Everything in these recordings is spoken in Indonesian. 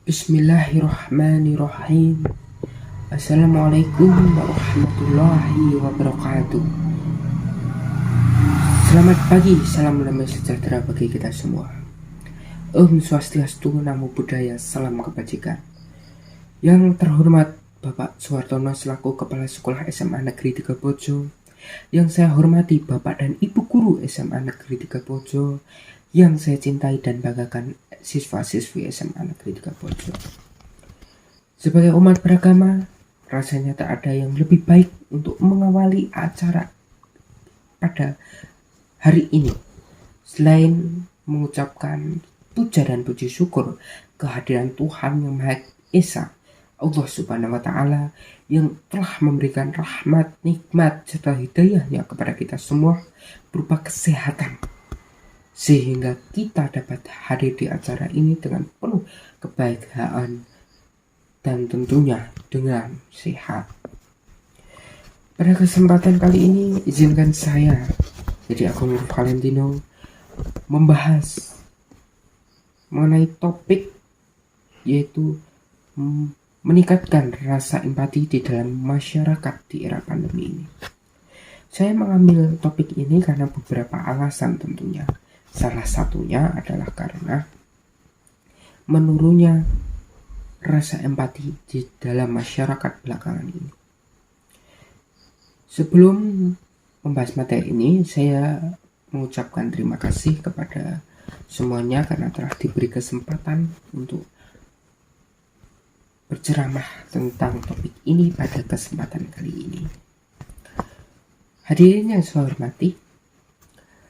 Bismillahirrahmanirrahim. Assalamualaikum warahmatullahi wabarakatuh. Selamat pagi, salam damai sejahtera bagi kita semua. Om Swastiastu, Namo Buddhaya, salam kebajikan. Yang terhormat Bapak Suhartono selaku Kepala Sekolah SMA Negeri 3 Bojo, yang saya hormati Bapak dan Ibu Guru SMA Negeri 3 Bojo, yang saya cintai dan banggakan siswa-siswi SMA Negeri 3 Bojo. Sebagai umat beragama, rasanya tak ada yang lebih baik untuk mengawali acara pada hari ini selain mengucapkan puja dan puji syukur kehadiran Tuhan Yang Maha Esa, Allah Subhanahu wa Ta'ala, yang telah memberikan rahmat, nikmat, serta hidayahnya kepada kita semua berupa kesehatan, sehingga kita dapat hadir di acara ini dengan penuh kebahagiaan dan tentunya dengan sehat. Pada kesempatan kali ini, izinkan saya, jadi Agung Valentino, membahas mengenai topik yaitu meningkatkan rasa empati di dalam masyarakat di era pandemi ini. Saya mengambil topik ini karena beberapa alasan tentunya. Salah satunya adalah karena menurunnya rasa empati di dalam masyarakat belakangan ini. Sebelum membahas materi ini, saya mengucapkan terima kasih kepada semuanya karena telah diberi kesempatan untuk berceramah tentang topik ini pada kesempatan kali ini. Hadirin yang saya hormati,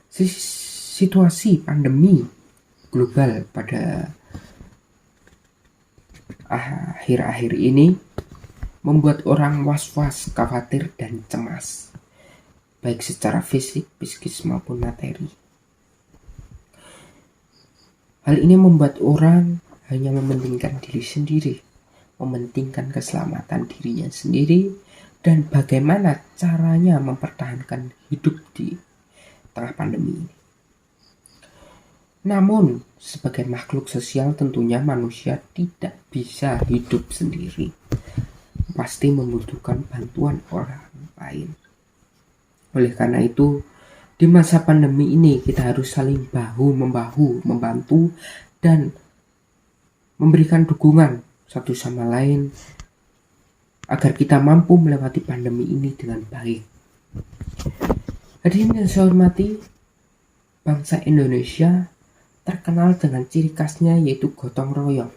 situasi pandemi global pada akhir-akhir ini membuat orang was-was, khawatir, dan cemas, baik secara fisik, psikis, maupun materi. Hal ini membuat orang hanya mementingkan diri sendiri, mementingkan keselamatan dirinya sendiri, dan bagaimana caranya mempertahankan hidup di tengah pandemi ini. Namun, sebagai makhluk sosial tentunya manusia tidak bisa hidup sendiri. Pasti membutuhkan bantuan orang lain. Oleh karena itu, di masa pandemi ini kita harus saling bahu-membahu, membantu dan memberikan dukungan satu sama lain agar kita mampu melewati pandemi ini dengan baik. Hadirin yang saya hormati, bangsa Indonesia terkenal dengan ciri khasnya yaitu gotong royong,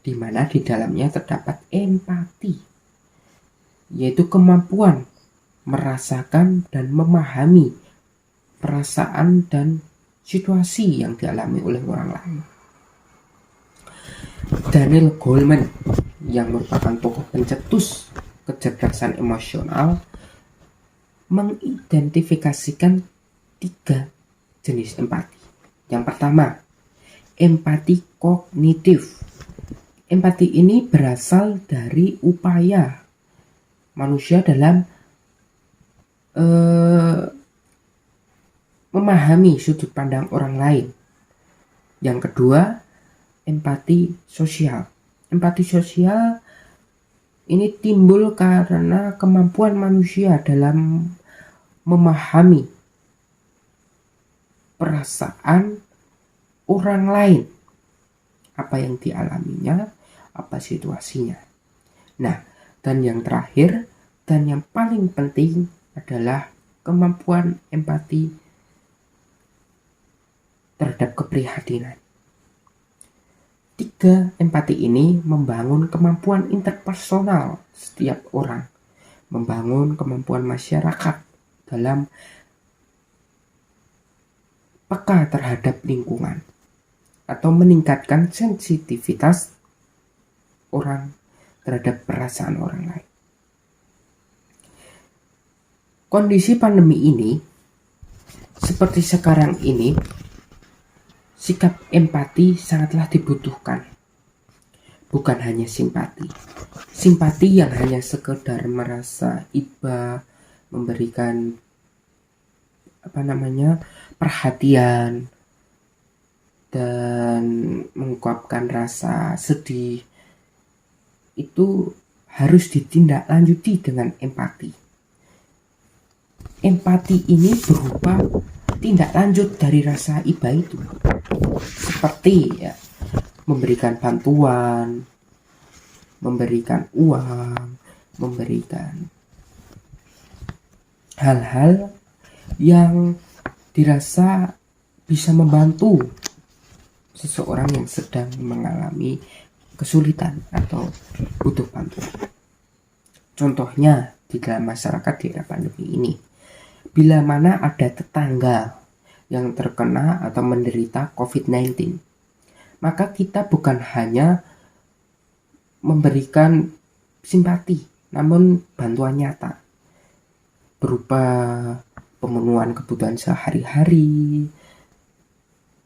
di mana di dalamnya terdapat empati, yaitu kemampuan merasakan dan memahami perasaan dan situasi yang dialami oleh orang lain. Daniel Goleman, yang merupakan tokoh pencetus kecerdasan emosional, mengidentifikasikan 3 jenis empati. Yang pertama, empati kognitif. Empati ini berasal dari upaya manusia dalam memahami sudut pandang orang lain. Yang kedua, empati sosial. Empati sosial ini timbul karena kemampuan manusia dalam memahami perasaan orang lain, apa yang dialaminya, apa situasinya. Nah, dan yang terakhir dan yang paling penting adalah kemampuan empati terhadap keprihatinan. 3 empati ini membangun kemampuan interpersonal setiap orang, membangun kemampuan masyarakat dalam peka terhadap lingkungan, atau meningkatkan sensitivitas orang terhadap perasaan orang lain. Kondisi pandemi ini, seperti sekarang ini, sikap empati sangatlah dibutuhkan. bukan hanya simpati. Simpati yang hanya sekedar merasa iba, memberikan perhatian dan mengungkapkan rasa sedih, itu harus ditindaklanjuti dengan empati. Empati ini berupa tindak lanjut dari rasa iba itu, seperti memberikan bantuan, memberikan uang, memberikan hal-hal yang dirasa bisa membantu seseorang yang sedang mengalami kesulitan atau butuh bantuan. Contohnya di dalam masyarakat di era pandemi ini, bila mana ada tetangga yang terkena atau menderita COVID-19, maka kita bukan hanya memberikan simpati, namun bantuan nyata berupa pemenuhan kebutuhan sehari-hari,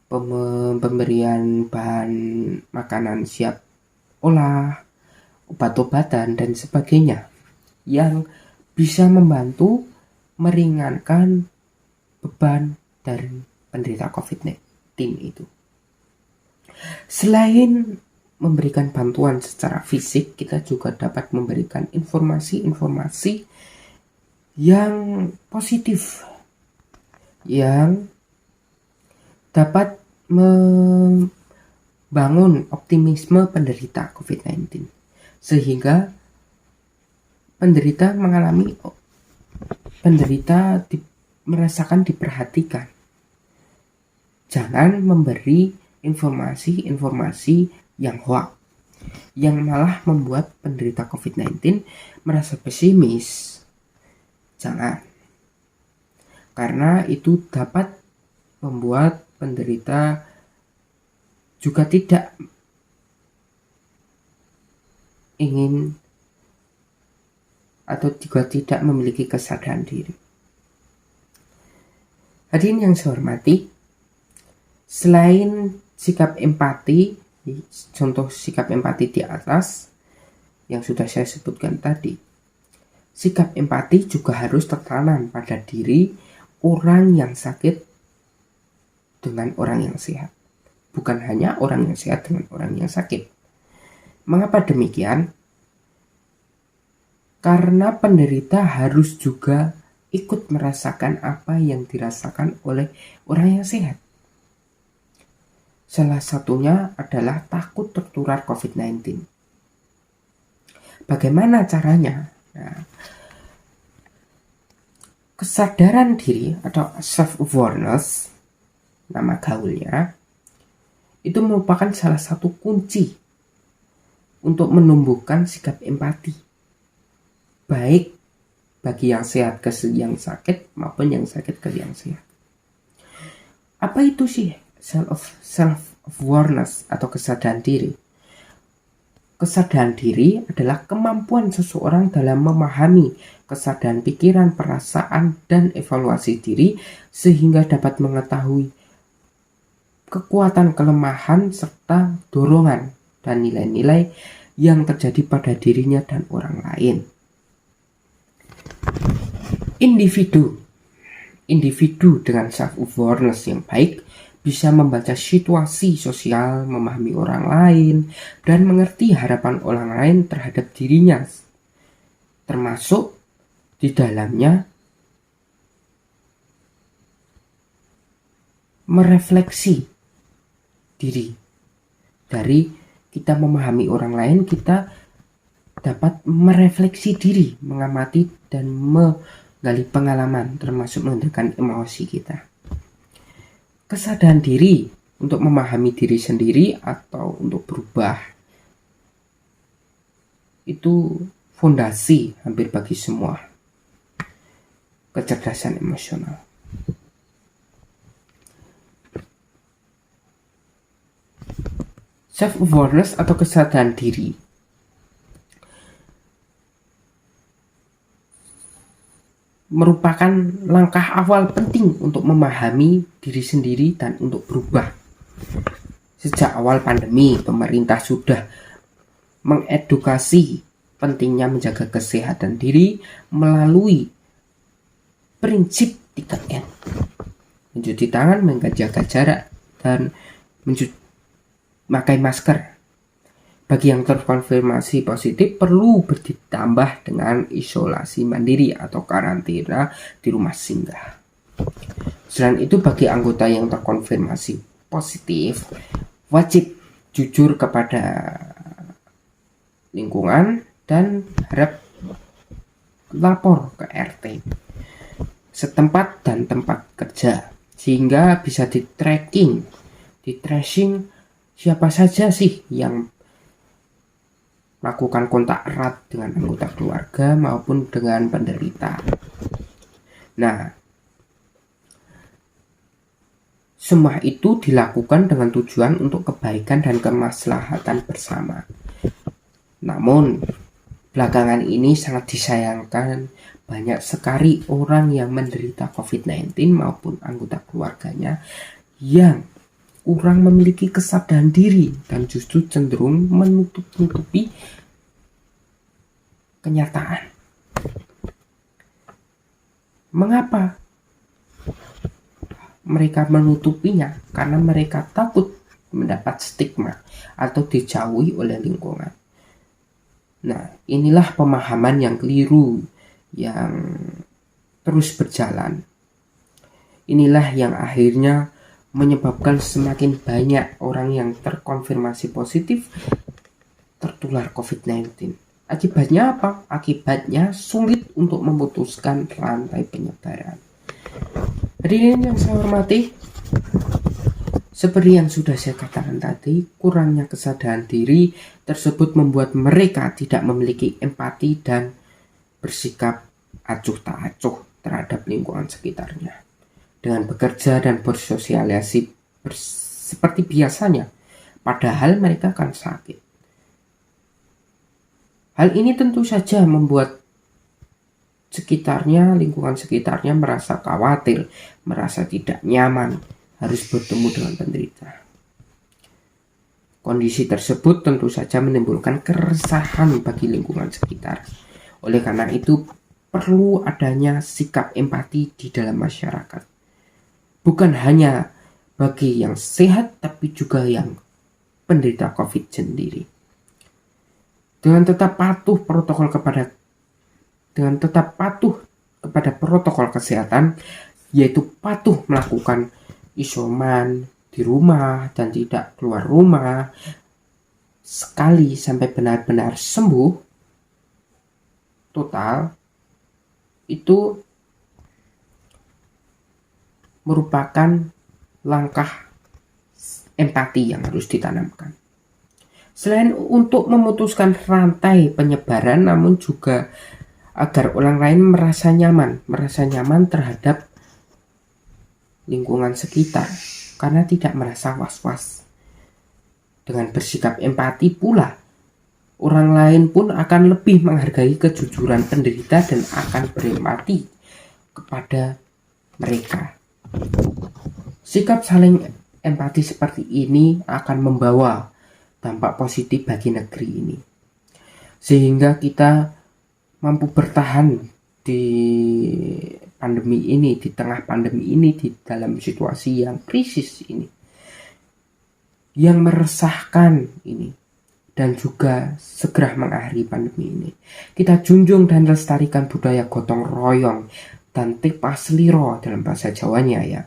pemberian bahan makanan siap olah, obat-obatan dan sebagainya yang bisa membantu meringankan beban dari penderita COVID-19 itu. Selain memberikan bantuan secara fisik, kita juga dapat memberikan informasi-informasi yang positif yang dapat membangun optimisme penderita COVID-19 sehingga penderita merasakan diperhatikan. Jangan memberi informasi-informasi yang hoax yang malah membuat penderita COVID-19 merasa pesimis. Jangan, karena itu dapat membuat penderita juga tidak ingin atau juga tidak memiliki kesadaran diri. Hadirin yang saya hormati, selain sikap empati, contoh sikap empati di atas yang sudah saya sebutkan tadi, sikap empati juga harus tertanam pada diri orang yang sakit dengan orang yang sehat. Bukan hanya orang yang sehat dengan orang yang sakit. Mengapa demikian? Karena penderita harus juga ikut merasakan apa yang dirasakan oleh orang yang sehat. Salah satunya adalah takut tertular COVID-19. Bagaimana caranya? Nah, kesadaran diri atau self-awareness, nama gaulnya, itu merupakan salah satu kunci untuk menumbuhkan sikap empati, baik bagi yang sehat ke yang sakit maupun yang sakit ke yang sehat. Apa itu sih self-awareness atau kesadaran diri? Kesadaran diri adalah kemampuan seseorang dalam memahami kesadaran pikiran, perasaan, dan evaluasi diri sehingga dapat mengetahui kekuatan, kelemahan, serta dorongan dan nilai-nilai yang terjadi pada dirinya dan orang lain. Individu dengan self-awareness yang baik bisa membaca situasi sosial, memahami orang lain, dan mengerti harapan orang lain terhadap dirinya, termasuk di dalamnya merefleksi diri. Dari kita memahami orang lain, kita dapat merefleksi diri, mengamati dan menggali pengalaman, termasuk mengendalikan emosi kita. Kesadaran diri untuk memahami diri sendiri atau untuk berubah itu fondasi hampir bagi semua kecerdasan emosional. Self-awareness atau kesadaran diri merupakan langkah awal penting untuk memahami diri sendiri dan untuk berubah. Sejak awal pandemi, pemerintah sudah mengedukasi pentingnya menjaga kesehatan diri melalui prinsip 3M. Mencuci tangan, menjaga jarak, dan memakai masker. Bagi yang terkonfirmasi positif perlu ditambah dengan isolasi mandiri atau karantina di rumah singgah. Selain itu, bagi anggota yang terkonfirmasi positif wajib jujur kepada lingkungan dan harap lapor ke RT setempat dan tempat kerja sehingga bisa di tracing siapa saja sih yang melakukan kontak erat dengan anggota keluarga maupun dengan penderita. Nah, semua itu dilakukan dengan tujuan untuk kebaikan dan kemaslahatan bersama. Namun, belakangan ini sangat disayangkan banyak sekali orang yang menderita COVID-19 maupun anggota keluarganya yang kurang memiliki kesadaran diri dan justru cenderung menutup-nutupi kenyataan. Mengapa mereka menutupinya? Karena mereka takut mendapat stigma atau dijauhi oleh lingkungan. Nah, inilah pemahaman yang keliru yang terus berjalan. Inilah yang akhirnya menyebabkan semakin banyak orang yang terkonfirmasi positif tertular COVID-19. Akibatnya apa? Akibatnya sulit untuk memutuskan rantai penyebaran. Hadirin yang saya hormati, seperti yang sudah saya katakan tadi, kurangnya kesadaran diri tersebut membuat mereka tidak memiliki empati dan bersikap acuh tak acuh terhadap lingkungan sekitarnya. Dengan bekerja dan bersosialisasi seperti biasanya, padahal mereka akan sakit. Hal ini tentu saja membuat lingkungan sekitarnya merasa khawatir, merasa tidak nyaman, harus bertemu dengan penderita. Kondisi tersebut tentu saja menimbulkan keresahan bagi lingkungan sekitar. Oleh karena itu, perlu adanya sikap empati di dalam masyarakat. Bukan hanya bagi yang sehat, tapi juga yang penderita COVID sendiri. Dengan tetap patuh kepada protokol kesehatan, yaitu patuh melakukan isoman di rumah dan tidak keluar rumah sekali sampai benar-benar sembuh total, itu merupakan langkah empati yang harus ditanamkan. Selain untuk memutuskan rantai penyebaran, namun juga agar orang lain merasa nyaman terhadap lingkungan sekitar karena tidak merasa was-was. Dengan bersikap empati pula, orang lain pun akan lebih menghargai kejujuran penderita dan akan berempati kepada mereka. Sikap saling empati seperti ini akan membawa dampak positif bagi negeri ini, sehingga kita mampu bertahan di tengah pandemi ini, di dalam situasi yang krisis ini, yang meresahkan ini, dan juga segera mengakhiri pandemi ini. Kita junjung dan lestarikan budaya gotong royong dan tipa seliro dalam bahasa Jawanya ya.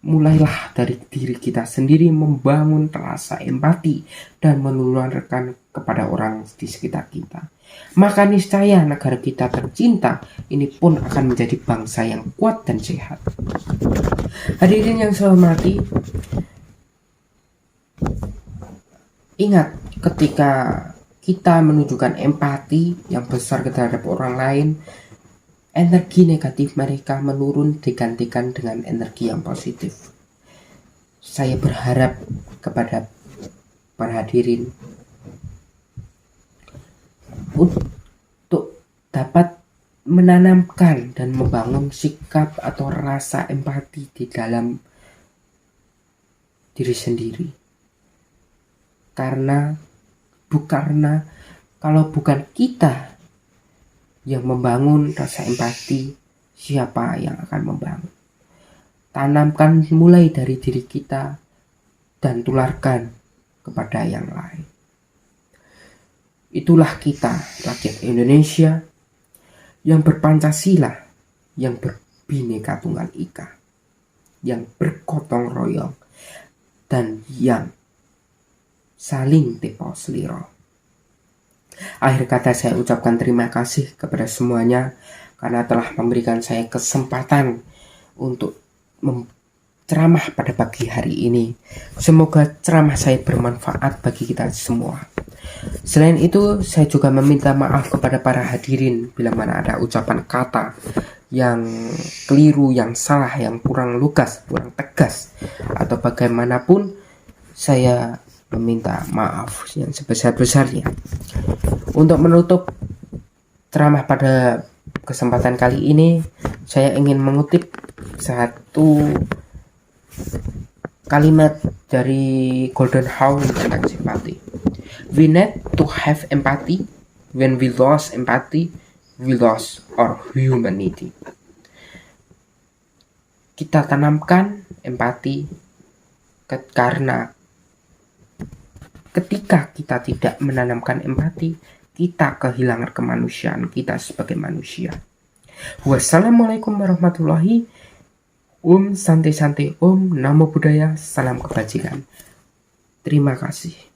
Mulailah dari diri kita sendiri membangun rasa empati dan menularkan kepada orang di sekitar kita. Maka niscaya negara kita tercinta ini pun akan menjadi bangsa yang kuat dan sehat. Hadirin yang saya hormati, ingat, ketika kita menunjukkan empati yang besar terhadap orang lain, energi negatif mereka menurun digantikan dengan energi yang positif. Saya berharap kepada para hadirin untuk dapat menanamkan dan membangun sikap atau rasa empati di dalam diri sendiri. Karena karena kalau bukan kita yang membangun rasa empati, siapa yang akan membangun? Tanamkan mulai dari diri kita dan tularkan kepada yang lain. Itulah kita, rakyat Indonesia yang berpancasila, yang berbineka tunggal ika, yang bergotong royong, dan yang saling tepo seliro. Akhir kata saya ucapkan terima kasih kepada semuanya karena telah memberikan saya kesempatan untuk ceramah pada pagi hari ini. Semoga ceramah saya bermanfaat bagi kita semua. Selain itu, saya juga meminta maaf kepada para hadirin bila mana ada ucapan kata yang keliru, yang salah, yang kurang lugas, kurang tegas, atau bagaimanapun. Saya meminta maaf yang sebesar-besarnya. Untuk menutup ceramah pada kesempatan kali ini, saya ingin mengutip satu kalimat dari Golden Hour tentang simpati. We need to have empathy. When we lost empathy, we lost our humanity. Kita tanamkan empati karena ketika kita tidak menanamkan empati, kita kehilangan kemanusiaan kita sebagai manusia. Wassalamualaikum warahmatullahi wabarakatuh. Santai-santai, Namo Buddhaya, salam kebajikan. Terima kasih.